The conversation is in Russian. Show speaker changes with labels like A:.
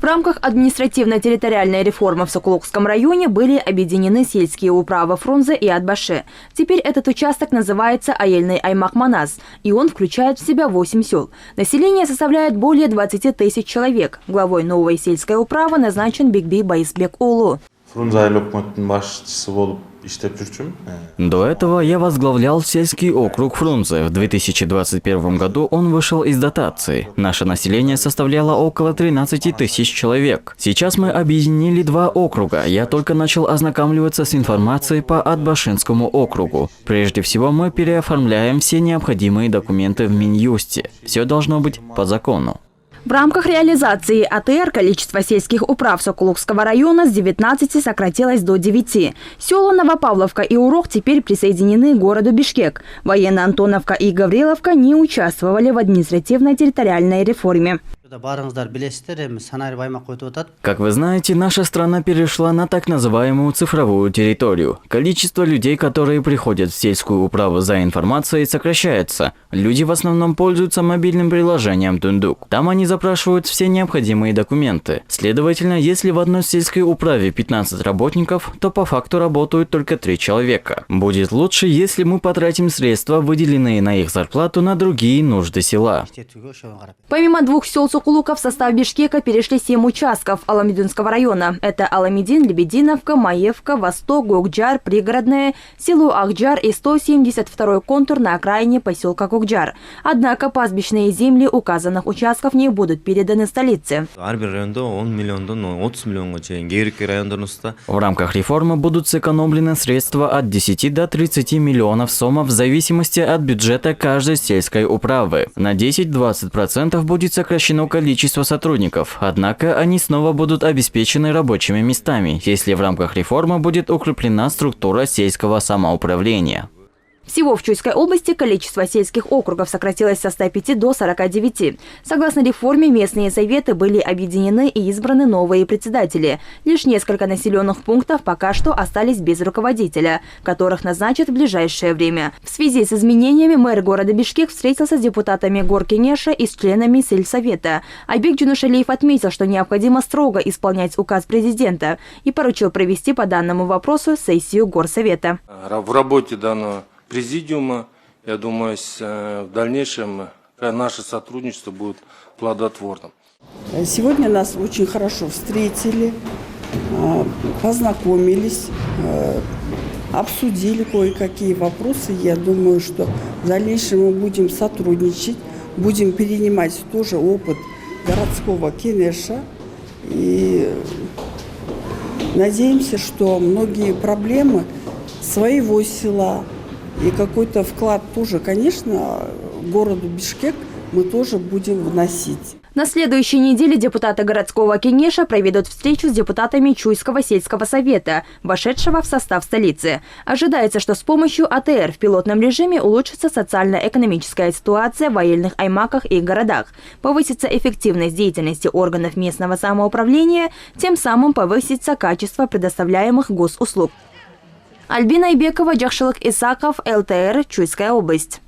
A: В рамках административно-территориальной реформы в Сокулукском районе были объединены сельские управы Фрунзе и Атбаши. Теперь этот участок называется Айельный аймак Манас, и он включает в себя 8 сел. Население составляет более 20 тысяч человек. Главой новой сельской управы назначен Бигби Байсбек Улу.
B: До этого я возглавлял сельский округ Фрунзе. В 2021 году он вышел из дотации. Наше население составляло около 13 тысяч человек. Сейчас мы объединили 2 округа. Я только начал ознакомливаться с информацией по Атбашинскому округу. Прежде всего, мы переоформляем все необходимые документы в Минюсте. Все должно быть по закону.
A: В рамках реализации АТР количество сельских управ Сокулукского района с 19 сократилось до 9. Села Новопавловка и Урок теперь присоединены к городу Бишкек. Военно-Антоновка и Гавриловка не участвовали в административно-территориальной реформе.
B: Как вы знаете, наша страна перешла на так называемую цифровую территорию. Количество людей, которые приходят в сельскую управу за информацией, сокращается. Люди в основном пользуются мобильным приложением Тундук. Там они запрашивают все необходимые документы. Следовательно, если в одной сельской управе 15 работников, то по факту работают только 3 человека. Будет лучше, если мы потратим средства, выделенные на их зарплату, на другие нужды села.
A: Помимо 2 сел Сокулука в состав Бишкека перешли 7 участков Аламединского района. Это Аламедин, Лебединовка, Маевка, Восток, Гокджар, Пригородное, село Акджар и 172-й контур на окраине поселка Гокджар. Однако пастбищные земли указанных участков не будут переданы столице.
B: В рамках реформы будут сэкономлены средства от 10 до 30 миллионов сомов в зависимости от бюджета каждой сельской управы. На 10-20% будет сокращено количество сотрудников, однако они снова будут обеспечены рабочими местами, если в рамках реформы будет укреплена структура сельского самоуправления.
A: Всего в Чуйской области количество сельских округов сократилось со 105 до 49. Согласно реформе, местные советы были объединены и избраны новые председатели. Лишь несколько населенных пунктов пока что остались без руководителя, которых назначат в ближайшее время. В связи с изменениями мэр города Бишкек встретился с депутатами Горкенеша и с членами сельсовета. Айбек Джунушалиев отметил, что необходимо строго исполнять указ президента и поручил провести по данному вопросу сессию горсовета.
C: В работе данного президиума, я думаю, в дальнейшем наше сотрудничество будет плодотворным.
D: Сегодня нас очень хорошо встретили, познакомились, обсудили кое-какие вопросы. Я думаю, что в дальнейшем мы будем сотрудничать, будем перенимать тоже опыт городского Кенеша. И надеемся, что многие проблемы своего села и какой-то вклад тоже, конечно, городу Бишкек мы тоже будем вносить.
A: На следующей неделе депутаты городского Кенеша проведут встречу с депутатами Чуйского сельского совета, вошедшего в состав столицы. Ожидается, что с помощью АТР в пилотном режиме улучшится социально-экономическая ситуация в военных аймаках и городах, повысится эффективность деятельности органов местного самоуправления, тем самым повысится качество предоставляемых госуслуг. Альбина Айбекова, Джахшылык Исаков, ЛТР, Чуйская область.